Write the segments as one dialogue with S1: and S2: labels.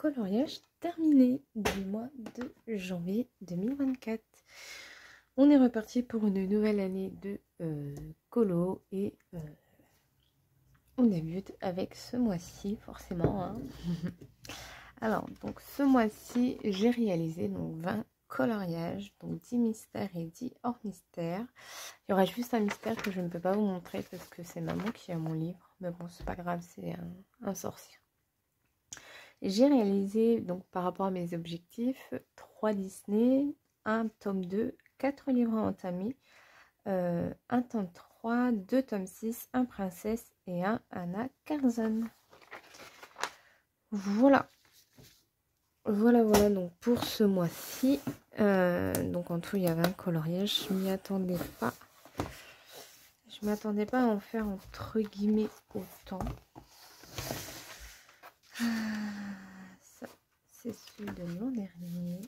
S1: coloriage terminé du mois de janvier 2024. On est reparti pour une nouvelle année de colo et on débute avec ce mois-ci forcément. Hein. Alors donc ce mois-ci j'ai réalisé donc 20 coloriages, donc 10 mystères et 10 hors mystères. Il y aura juste un mystère que je ne peux pas vous montrer parce que c'est maman qui a mon livre, mais bon c'est pas grave, c'est un sorcier. J'ai réalisé, donc par rapport à mes objectifs, 3 Disney, un tome 2, 4 livres entamés, un tome 3, 2 tomes 6, un Princesse et un Anna Carlson. Voilà. Voilà, donc pour ce mois-ci, donc en tout il y a 20 coloriages, je m'y attendais pas. Je m'attendais pas à en faire entre guillemets autant. Ça, c'est celui de l'an dernier.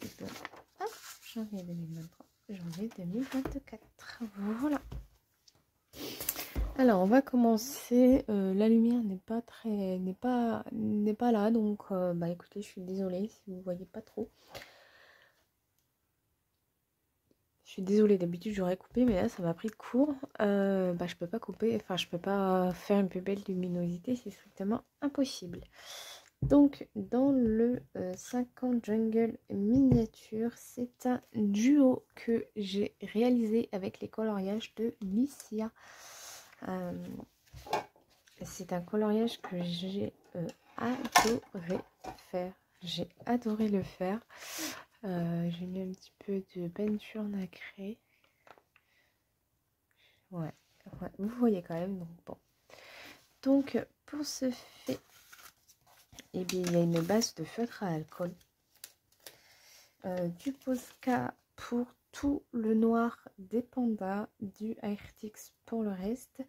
S1: Et donc, hop, janvier 2023, janvier 2024. Voilà. Alors, on va commencer. La lumière n'est pas là, donc bah écoutez, je suis désolée si vous voyez pas trop. Je suis désolée, d'habitude j'aurais coupé, mais là ça m'a pris de court. Bah je peux pas couper, enfin je peux pas faire une plus belle luminosité, c'est strictement impossible. Donc dans le 50 Jungle miniature, c'est un duo que j'ai réalisé avec les coloriages de Licia. C'est un coloriage que j'ai adoré faire. J'ai adoré le faire. J'ai mis un petit peu de peinture nacrée. Ouais, vous voyez quand même. Donc bon. Donc pour ce fait, eh bien, il y a une base de feutre à alcool. Du Posca pour tout le noir des pandas, du Airtix pour le reste.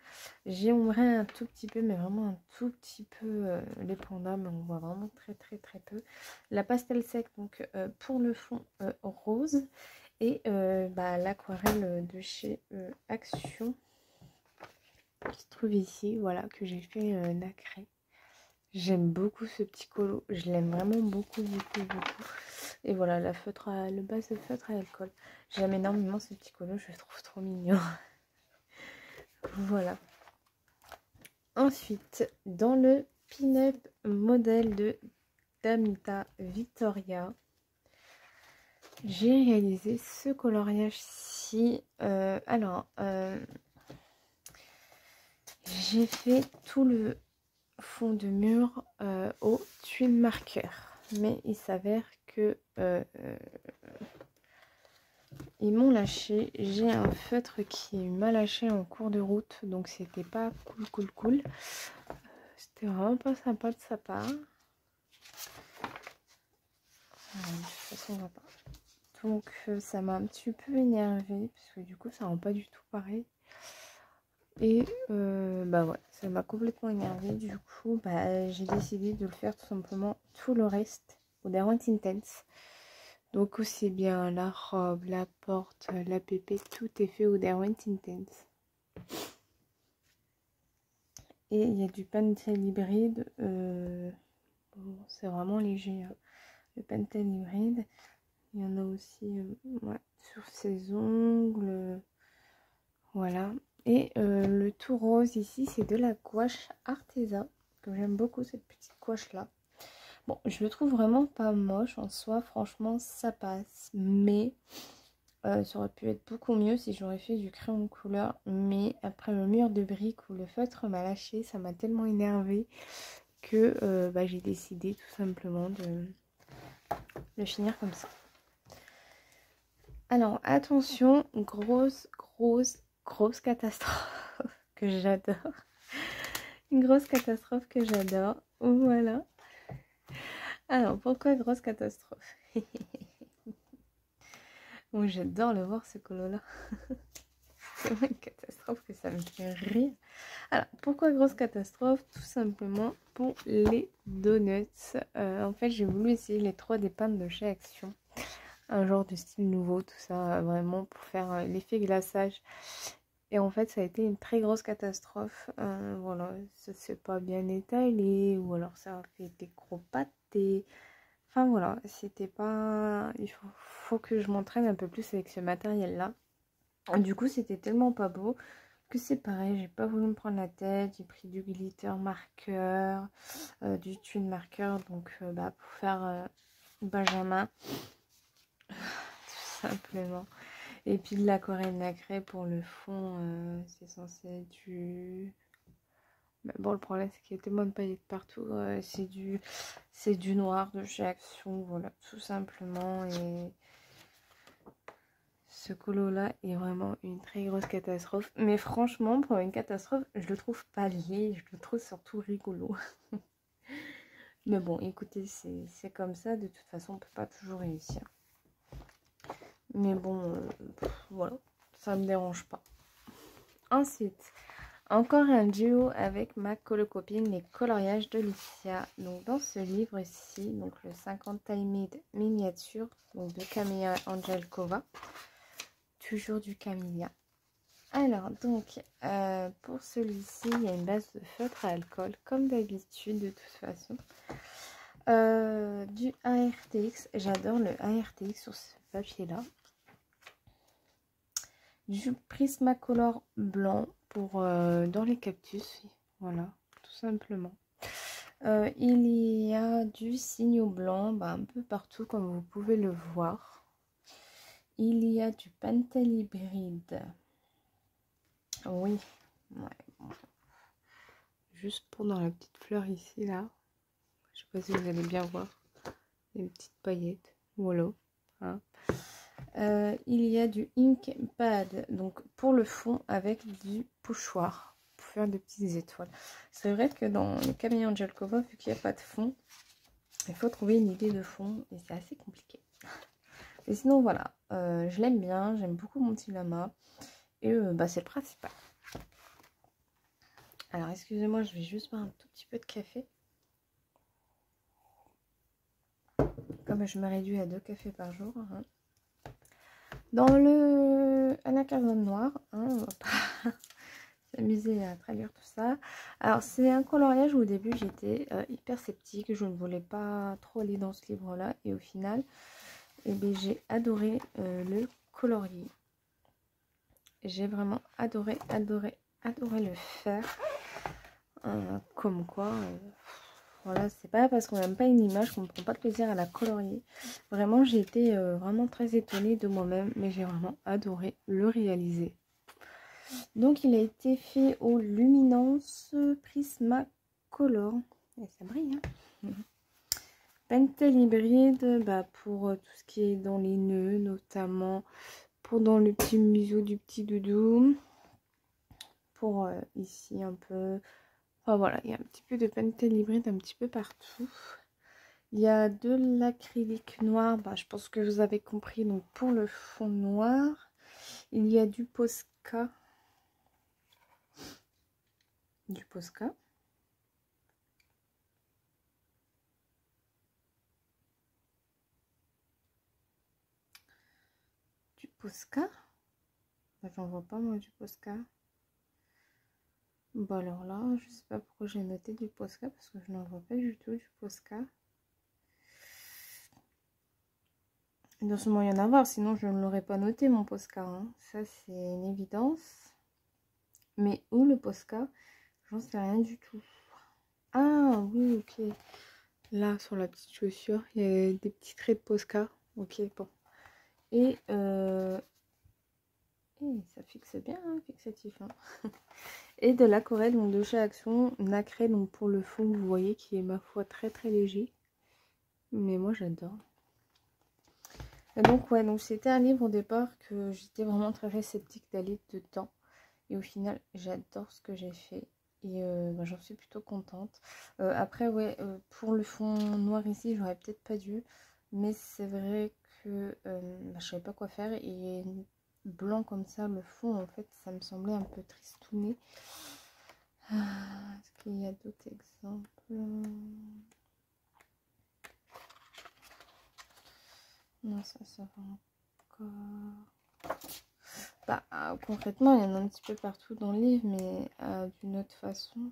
S1: J'ai ombré un tout petit peu, mais vraiment un tout petit peu les pandas, mais on voit vraiment très peu. La pastel sec donc pour le fond rose et bah, l'aquarelle de chez Action qui se trouve ici, voilà, que j'ai fait nacré. J'aime beaucoup ce petit colo, je l'aime vraiment beaucoup. Et voilà, le base de feutre à alcool. J'aime énormément ce petit colo, je le trouve trop mignon. Voilà. Ensuite, dans le pin-up modèle de Damita Victoria, j'ai réalisé ce coloriage-ci. J'ai fait tout le fond de mur au tuile marqueur. Mais il s'avère que ils m'ont lâché. J'ai un feutre qui m'a lâché en cours de route, donc c'était pas cool. C'était vraiment pas sympa de sa part. De toute façon, on va pas. Donc ça m'a un petit peu énervée parce que du coup ça rend pas du tout pareil. Et bah ouais, ça m'a complètement énervée. Du coup, bah j'ai décidé de le faire tout simplement tout le reste au Derwent Intense. Donc aussi bien la robe, la porte, la pépé, tout est fait au Derwent Intense. Et il y a du Pentel hybride. Bon, c'est vraiment léger. Hein. Le Pentel hybride. Il y en a aussi ouais, sur ses ongles. Voilà. Et le tout rose ici, c'est de la gouache Arteza. Que j'aime beaucoup cette petite gouache là. Bon, je le trouve vraiment pas moche en soi. Franchement, ça passe. Mais ça aurait pu être beaucoup mieux si j'aurais fait du crayon de couleur. Mais après le mur de briques où le feutre m'a lâché, ça m'a tellement énervé que bah, j'ai décidé tout simplement de le finir comme ça. Alors attention, grosse catastrophe que j'adore. Une grosse catastrophe que j'adore. Voilà. Alors pourquoi grosse catastrophe? Bon, j'adore le voir ce colo là. C'est vraiment une catastrophe que ça me fait rire. Alors pourquoi grosse catastrophe? Tout simplement pour les donuts. En fait j'ai voulu essayer les 3 dépannes de chez Action. Un genre de style nouveau, tout ça, vraiment pour faire l'effet glaçage Et en fait, ça a été une très grosse catastrophe. Voilà, ça s'est pas bien étalé, ou alors ça a fait des gros pâtés. Enfin voilà, c'était pas... faut que je m'entraîne un peu plus avec ce matériel-là. Du coup, c'était tellement pas beau que c'est pareil, j'ai pas voulu me prendre la tête. J'ai pris du glitter marqueur, du twin marqueur, donc pour faire Benjamin, tout simplement. Et puis de l'aquarelle nacrée pour le fond, c'est censé être du... Mais bon, le problème, c'est qu'il y a tellement de paillettes partout. C'est du noir de chez Action, voilà, tout simplement. Et ce colo-là est vraiment une très grosse catastrophe. Mais franchement, pour une catastrophe, je le trouve pas laid, je le trouve surtout rigolo. Mais bon, écoutez, c'est comme ça. De toute façon, on peut pas toujours réussir. Mais bon, voilà, ça me dérange pas. Ensuite, encore un duo avec ma colocopine, les coloriages de Licia. Donc dans ce livre-ci, donc le 50 Time miniature, donc de Camilla Angelkova, toujours du Camilla. Alors donc pour celui-ci, il y a une base de feutre à alcool, comme d'habitude de toute façon. Du ARTX, j'adore le ARTX sur ce papier-là. Du Prismacolor blanc pour dans les cactus, voilà, tout simplement. Il y a du Signo blanc un peu partout comme vous pouvez le voir. Il y a du Pentel hybride. Oui, ouais, bon. Juste pour dans la petite fleur ici là. Je sais pas si vous allez bien voir. Une petite paillette. Voilà. Hein. Il y a du ink pad, donc pour le fond avec du pochoir pour faire des petites étoiles. C'est vrai que dans le Camilla Angelkova, vu qu'il n'y a pas de fond, il faut trouver une idée de fond et c'est assez compliqué. Et sinon voilà, je l'aime bien, j'aime beaucoup mon petit lama et c'est le principal. Alors excusez-moi, je vais juste boire un tout petit peu de café. Comme je me réduis à 2 cafés par jour. Hein. Dans le anacarbone noir, hein, on va pas s'amuser à traduire tout ça. Alors c'est un coloriage où au début j'étais hyper sceptique, je ne voulais pas trop aller dans ce livre là et au final j'ai adoré le colorier. J'ai vraiment adoré le faire. Comme quoi, voilà, c'est pas parce qu'on n'aime pas une image qu'on ne prend pas de plaisir à la colorier. Vraiment, j'ai été vraiment très étonnée de moi-même, mais j'ai vraiment adoré le réaliser. Donc, il a été fait au Luminance Prismacolor. Et ça brille, hein. Pentel hybride, pour tout ce qui est dans les nœuds, notamment pour dans le petit museau du petit doudou. Pour ici un peu... Enfin voilà, il y a un petit peu de Pentel hybride un petit peu partout. Il y a de l'acrylique noir, je pense que vous avez compris, donc pour le fond noir. Il y a du Posca. Du Posca. Du Posca. J'en vois pas moi du Posca. Bon alors là, je sais pas pourquoi j'ai noté du Posca parce que je n'en vois pas du tout du Posca. Il doit sûrement y en avoir, sinon je ne l'aurais pas noté mon Posca. Hein. Ça c'est une évidence. Mais où le Posca? J'en sais rien du tout. Ah oui, ok. Là sur la petite chaussure, il y a des petits traits de Posca. Ok, bon. Et ça fixe bien, hein, fixatif. Hein. Et de l'aquarelle donc de chez Action, nacré donc pour le fond, vous voyez qui est ma foi très très léger. Mais moi j'adore. Et donc ouais, donc c'était un livre au départ que j'étais vraiment très sceptique d'aller dedans. Et au final, j'adore ce que j'ai fait. Et j'en suis plutôt contente. Après, ouais, pour le fond noir ici, j'aurais peut-être pas dû. Mais c'est vrai que je savais pas quoi faire. Et blanc comme ça, le fond, en fait, ça me semblait un peu tristouné. Est-ce qu'il y a d'autres exemples? Non, ça va encore. Bah, concrètement, il y en a un petit peu partout dans le livre, mais d'une autre façon.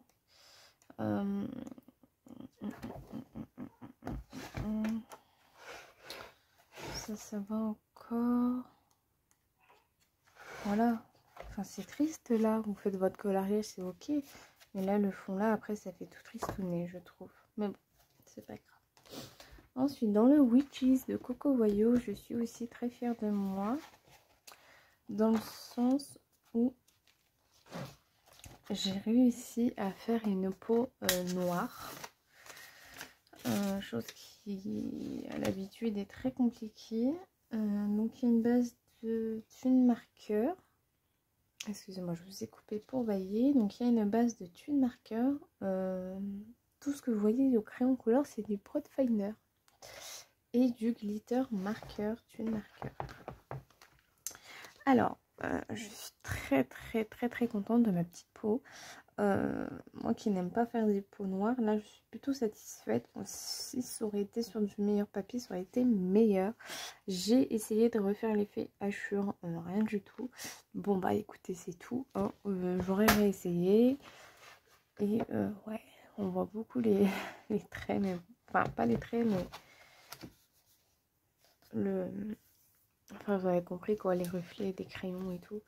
S1: Ça va encore. Voilà. Enfin, c'est triste là. Vous faites votre coloriage, c'est ok. Mais là, le fond là, après, ça fait tout tristouné, je trouve. Mais bon, c'est pas grave. Ensuite, dans le Witches de Coco Voyau, je suis aussi très fière de moi. Dans le sens où j'ai réussi à faire une peau noire. Chose qui, à l'habitude, est très compliquée. Donc, il y a une base de Thune Marqueur. Excusez-moi, je vous ai coupé pour bailler. Donc, il y a une base de Thune Marqueur. Tout ce que vous voyez au crayon couleur, c'est du Prod Finer. Et du glitter marqueur, Thune Marqueur. Alors, je suis très contente de ma petite peau. Moi qui n'aime pas faire des peaux noires, là je suis plutôt satisfaite. Bon, si ça aurait été sur du meilleur papier, ça aurait été meilleur. J'ai essayé de refaire l'effet hachure, rien du tout. Bon bah écoutez, c'est tout, hein. J'aurais réessayé. Et ouais, on voit beaucoup les traits, mais enfin pas les traits, mais enfin vous avez compris quoi, les reflets des crayons et tout.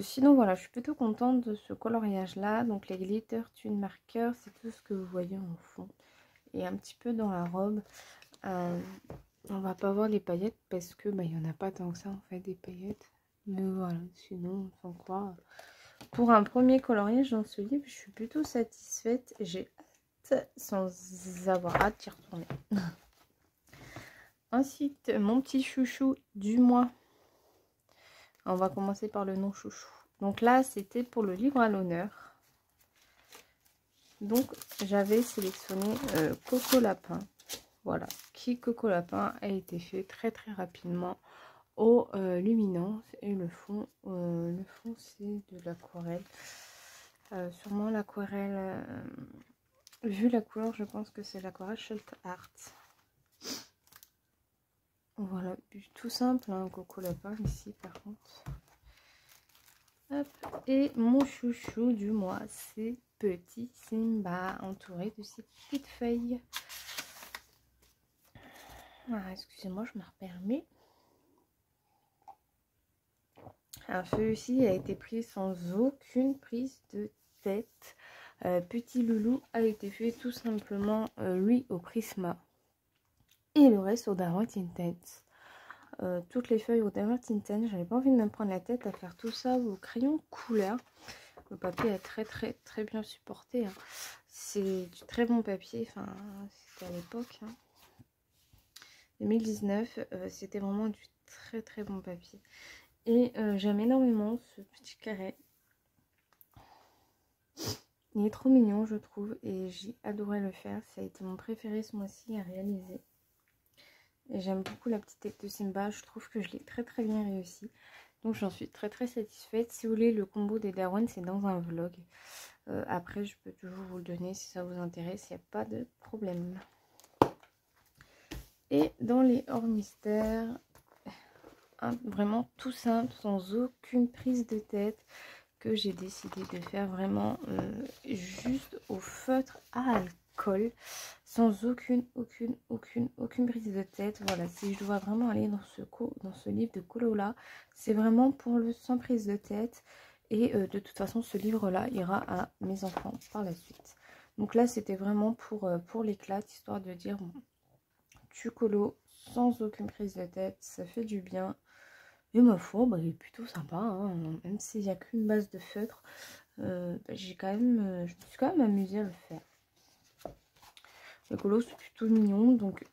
S1: Sinon voilà, je suis plutôt contente de ce coloriage là. Donc les glitter Thune Marqueur, c'est tout ce que vous voyez en fond. Et un petit peu dans la robe. On va pas voir les paillettes parce que bah, il n'y en a pas tant que ça en fait des paillettes. Mais voilà, sinon sans quoi. Pour un premier coloriage dans ce livre, je suis plutôt satisfaite. J'ai hâte sans avoir hâte d'y retourner. Ensuite, mon petit chouchou du mois. On va commencer par le nom chouchou. Donc là, c'était pour le livre à l'honneur. Donc, j'avais sélectionné Coco Lapin. Voilà, qui Coco Lapin a été fait très rapidement au luminance. Et le fond c'est de l'aquarelle. Sûrement l'aquarelle, vu la couleur, je pense que c'est l'aquarelle Shult Art. Voilà, tout simple, hein, Coco Lapin ici par contre. Hop. Et mon chouchou du mois, c'est Petit Simba, entouré de ses petites feuilles. Ah, excusez-moi, je me repermets. Alors celui-ci a été pris sans aucune prise de tête. Petit loulou a été fait tout simplement, lui, au Prisma. Et le reste au Derwent Intense. Toutes les feuilles au Derwent Intense. J'avais pas envie de me prendre la tête à faire tout ça au crayon couleur. Le papier est très bien supporté, hein. C'est du très bon papier. Enfin, c'était à l'époque, hein. 2019, c'était vraiment du très bon papier. Et j'aime énormément ce petit carré. Il est trop mignon, je trouve, et j'ai adoré le faire. Ça a été mon préféré ce mois-ci à réaliser. Et j'aime beaucoup la petite tête de Simba. Je trouve que je l'ai très bien réussi. Donc j'en suis très satisfaite. Si vous voulez, le combo des Darwin, c'est dans un vlog. Après, je peux toujours vous le donner si ça vous intéresse. Il n'y a pas de problème. Et dans les hors mystères, vraiment tout simple, sans aucune prise de tête, que j'ai décidé de faire vraiment juste au feutre à alcool, sans aucune prise de tête. Voilà, si je dois vraiment aller dans ce livre de colo là, c'est vraiment pour le sans prise de tête. Et de toute façon, ce livre là ira à mes enfants par la suite. Donc là, c'était vraiment pour l'éclat, histoire de dire bon, tu colo sans aucune prise de tête, ça fait du bien. Et ma foi, bah, il est plutôt sympa, hein. Même s'il n'y a qu'une base de feutre, j'ai quand même, je me suis quand même amusée à le faire. Le colo, c'est plutôt mignon, donc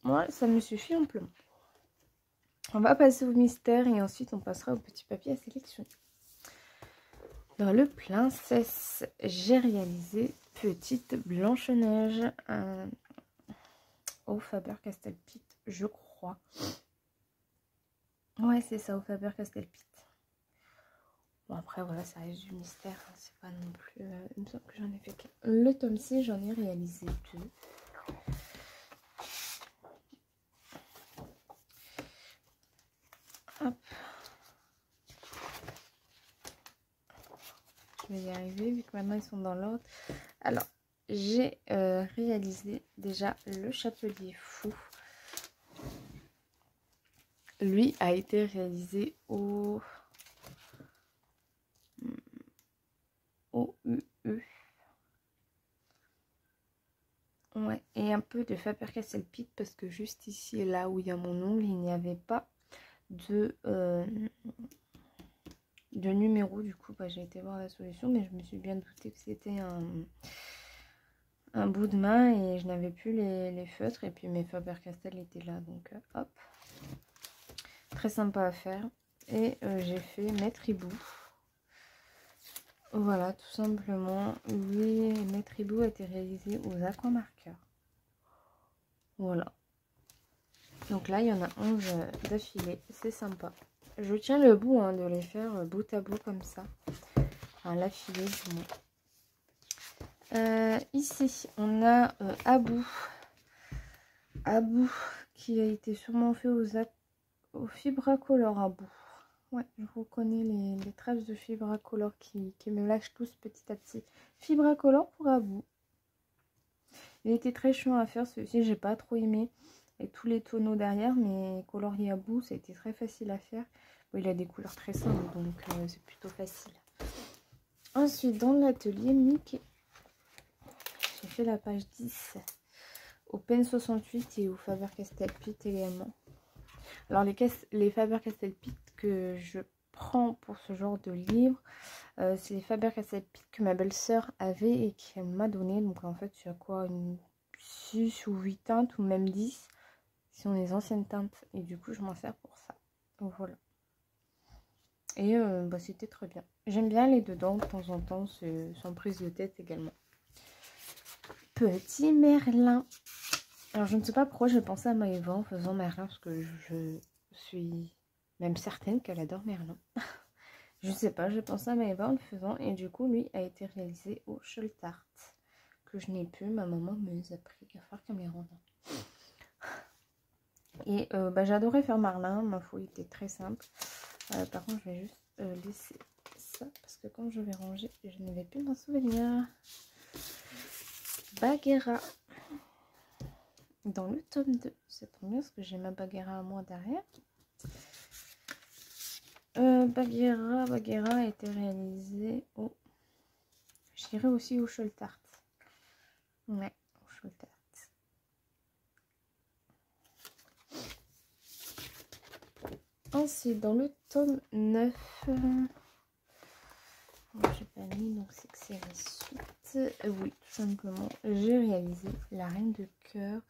S1: moi, ça me suffit amplement. On va passer au mystère et ensuite on passera au petit papier à sélectionner. Dans le princesse, j'ai réalisé Petite Blanche-Neige au Faber-Castell Pitt, je crois. Ouais, c'est ça, au Faber-Castell Pitt. Bon, après, voilà, ça reste du mystère. Hein, c'est pas non plus... il me semble que j'en ai fait qu'un. Le tome 6, j'en ai réalisé 2. Hop. je vais y arriver vu que maintenant ils sont dans l'ordre. Alors, j'ai réalisé déjà le Chapelier Fou. Lui a été réalisé au UU. Ouais, et un peu de Faber-Castell Pitt parce que juste ici, là où il y a mon ongle, il n'y avait pas de numéro. Du coup, bah, j'ai été voir la solution, mais je me suis bien douté que c'était un bout de main et je n'avais plus les feutres. Et puis mes Faber-Castell étaient là, donc hop. Très sympa à faire. Et j'ai fait Maître Hibou. Voilà, tout simplement. Lui, Maître Hibou a été réalisé aux aquamarqueurs. Voilà. Donc là, il y en a 11 d'affilée. C'est sympa. Je tiens le bout de les faire bout à bout comme ça. Enfin, l'affilée du moins. Ici, on a Abou. Abou qui a été sûrement fait au Fibracolor Abou. Ouais, je reconnais les traces de Fibracolor qui me lâchent tous petit à petit. Fibracolor pour Abou. Il était très chiant à faire, celui-ci, j'ai pas trop aimé. Avec tous les tonneaux derrière, mais colorier à bout, ça a été très facile à faire. Bon, il a des couleurs très simples, donc c'est plutôt facile. Ensuite, dans l'atelier Mickey, j'ai fait la page 10 au Pen 68 et au Faber-Castell Pitt également. Alors, les Faber-Castell Pitt que je prends pour ce genre de livre, c'est les Faber-Castell Pitt que ma belle-sœur avait et qu'elle m'a donné. Donc, en fait, il y a quoi, une 6 ou 8 teintes ou même 10. Ce sont les anciennes teintes et du coup je m'en sers pour ça. Donc voilà. Et bah, c'était très bien. J'aime bien les dedans de temps en temps, sans prise de tête également. Petit Merlin. Alors je ne sais pas pourquoi j'ai pensé à Maëva en faisant Merlin, parce que je suis même certaine qu'elle adore Merlin. Je ne sais pas, j'ai pensé à Maëva en le faisant et du coup lui a été réalisé au Choltart. Que je n'ai plus, ma maman me les a pris. Il va falloir qu'elle me les rende. Et bah, j'adorais faire Merlin, ma fouille était très simple. Par contre, je vais juste laisser ça parce que quand je vais ranger, je ne vais plus m'en souvenir. Bagheera. Dans le tome 2, c'est trop bien parce que j'ai ma Bagheera à moi derrière. Bagheera a été réalisé au... Je dirais aussi au Choltart. Ouais, au Choltart. Ensuite, dans le tome 9, j'ai pas mis, donc c'est que c'est la suite. Oui, tout simplement, j'ai réalisé la Reine de Cœur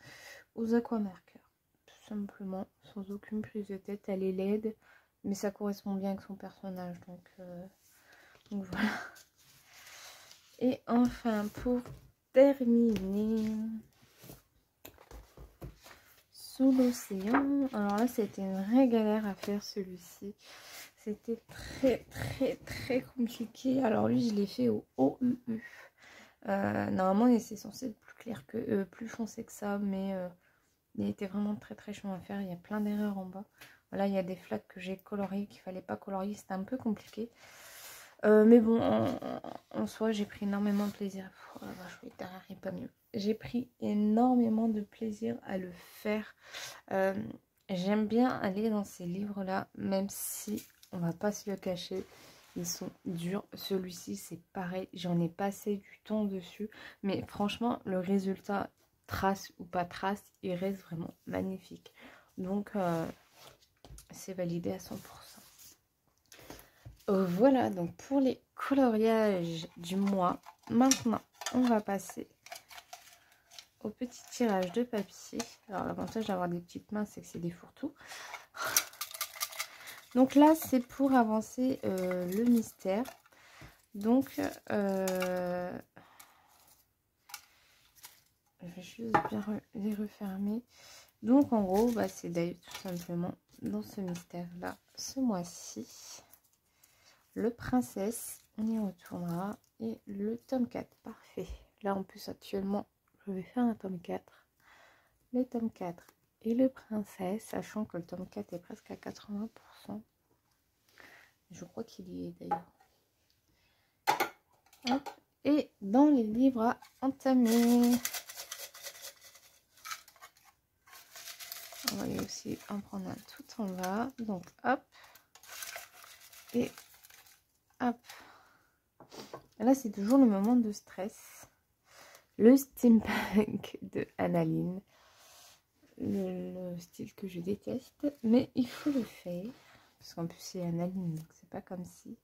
S1: aux aquamarqueurs. Tout simplement, sans aucune prise de tête. Elle est laide, mais ça correspond bien avec son personnage. Donc voilà. Et enfin, pour terminer... Sous l'océan. Alors là, c'était une vraie galère à faire celui-ci. C'était très compliqué. Alors lui, je l'ai fait au OUU. Normalement, c'est censé être plus clair que plus foncé que ça, mais il était vraiment très chiant à faire. Il y a plein d'erreurs en bas. Voilà, il y a des flaques que j'ai coloriées qu'il fallait pas colorier. C'était un peu compliqué. Mais bon, en soi, j'ai pris énormément de plaisir. Oh la vache, oui, derrière, il n'est pas mieux. J'ai pris énormément de plaisir à le faire. J'aime bien aller dans ces livres-là, même si on va pas se le cacher, ils sont durs. Celui-ci, c'est pareil, j'en ai passé du temps dessus. Mais franchement, le résultat, trace ou pas trace, il reste vraiment magnifique. Donc, c'est validé à 100%. Voilà, donc pour les coloriages du mois, maintenant on va passer au petit tirage de papier. Alors l'avantage d'avoir des petites mains, c'est que c'est des fourre-tout. Donc là, c'est pour avancer le mystère. Donc, je vais juste bien les refermer. Donc en gros, bah, c'est d'ailleurs tout simplement dans ce mystère-là, ce mois-ci. Le Princesse, on y retournera. Et le tome 4, parfait. Là, en plus, actuellement, je vais faire un tome 4. Le tome 4 et le Princesse, sachant que le tome 4 est presque à 80%. Je crois qu'il y est d'ailleurs. Hop. Et dans les livres à entamer. On va aussi en prendre un tout en bas. Donc hop. Et hop. Et là, c'est toujours le moment de stress. Le steampunk de Annaline. Le style que je déteste. Mais il faut le faire. Parce qu'en plus, c'est Annaline. Donc c'est pas comme si.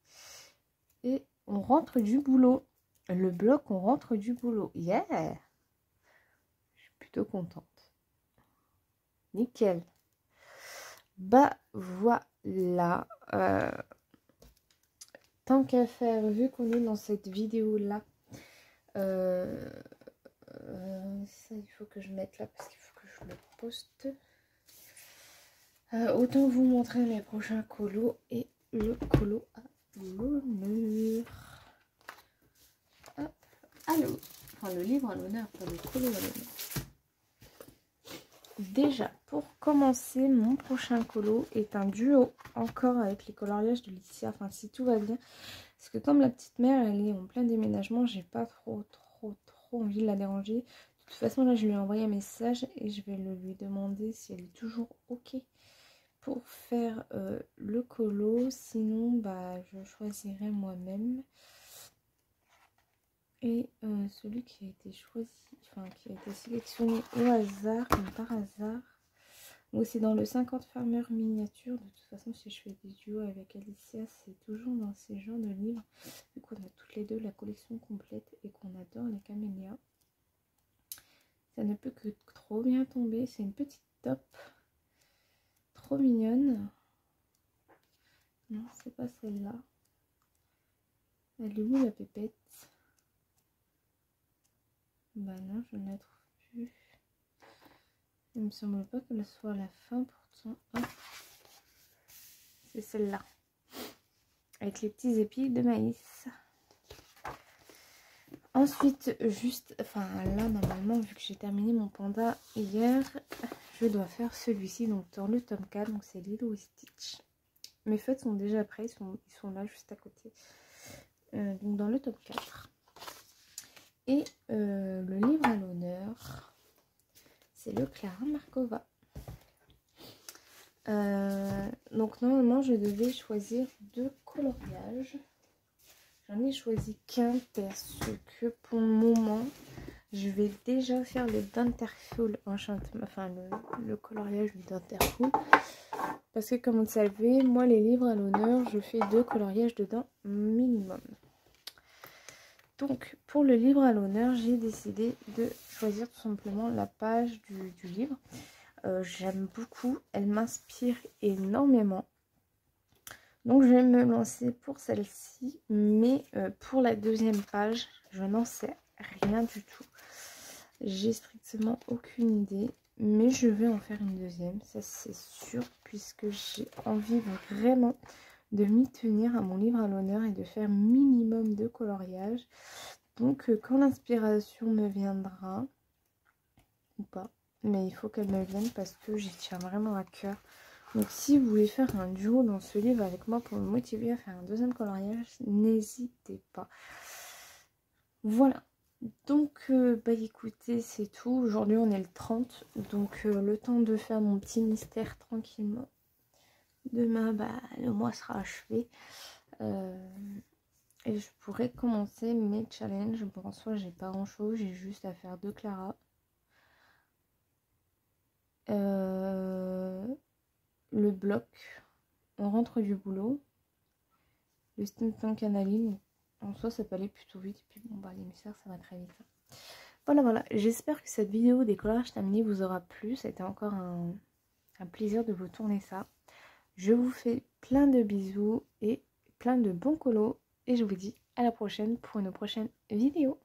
S1: Et on rentre du boulot. Le bloc, on rentre du boulot. Yeah! Je suis plutôt contente. Nickel. Bah voilà. Tant qu'à faire, vu qu'on est dans cette vidéo là, ça il faut que je mette là parce qu'il faut que je le poste. Autant vous montrer mes prochains colos et le colo à l'honneur. Hop, allô. Enfin le livre à l'honneur, pas le colo à l'honneur. Déjà, pour commencer, mon prochain colo est un duo encore avec les coloriages de Laetitia. Enfin, si tout va bien. Parce que comme la petite mère, elle est en plein déménagement, j'ai pas trop envie de la déranger. De toute façon, là, je lui ai envoyé un message et je vais lui demander si elle est toujours OK pour faire le colo. Sinon, bah, je choisirai moi-même. Et celui qui a été choisi, enfin qui a été sélectionné au hasard, comme par hasard. Donc c'est dans le 50 Farmer miniature. De toute façon, si je fais des duos avec Alicia, c'est toujours dans ces genres de livres. Vu qu'on a toutes les deux la collection complète et qu'on adore les camélias. Ça ne peut que trop bien tomber. C'est une petite top. Trop mignonne. Non, c'est pas celle-là. Elle est où la pépette? Bah non, je ne la trouve plus. Il me semble pas qu'elle soit à la fin pourtant. C'est celle-là. Avec les petits épis de maïs. Ensuite, juste, enfin là normalement, vu que j'ai terminé mon panda hier, je dois faire celui-ci, donc dans le tome 4, donc c'est Lilo et Stitch. Mes feutres sont déjà prêts, ils sont là juste à côté. Donc dans le tome 4. Et le livre à l'honneur, c'est le Clara Markova. Donc normalement je devais choisir 2 coloriages. J'en ai choisi qu'un parce que pour le moment je vais déjà faire le Danterful enchantement, enfin le coloriage du Danterful. Parce que comme vous le savez, moi les livres à l'honneur, je fais 2 coloriages dedans minimum. Donc pour le livre à l'honneur, j'ai décidé de choisir tout simplement la page du livre. J'aime beaucoup, elle m'inspire énormément. Donc je vais me lancer pour celle-ci, mais pour la deuxième page, je n'en sais rien du tout. J'ai strictement aucune idée, mais je vais en faire une deuxième, ça c'est sûr, puisque j'ai envie vraiment de m'y tenir à mon livre à l'honneur et de faire minimum de coloriage. Donc quand l'inspiration me viendra, ou pas, mais il faut qu'elle me vienne parce que j'y tiens vraiment à cœur. Donc si vous voulez faire un duo dans ce livre avec moi pour me motiver à faire un deuxième coloriage, n'hésitez pas. Voilà. Donc bah écoutez, c'est tout. Aujourd'hui on est le 30, donc le temps de faire mon petit mystère tranquillement. Demain bah le mois sera achevé. Et je pourrais commencer mes challenges. Bon en soi j'ai pas grand chose, j'ai juste à faire 2 Clara. Le bloc, on rentre du boulot, le steampunk Annaline, en soi ça peut aller plutôt vite, et puis bon bah les mystères ça va très vite. Voilà, j'espère que cette vidéo des collages terminés vous aura plu, c'était encore un plaisir de vous tourner ça. Je vous fais plein de bisous et plein de bons colos, et je vous dis à la prochaine pour une prochaine vidéo.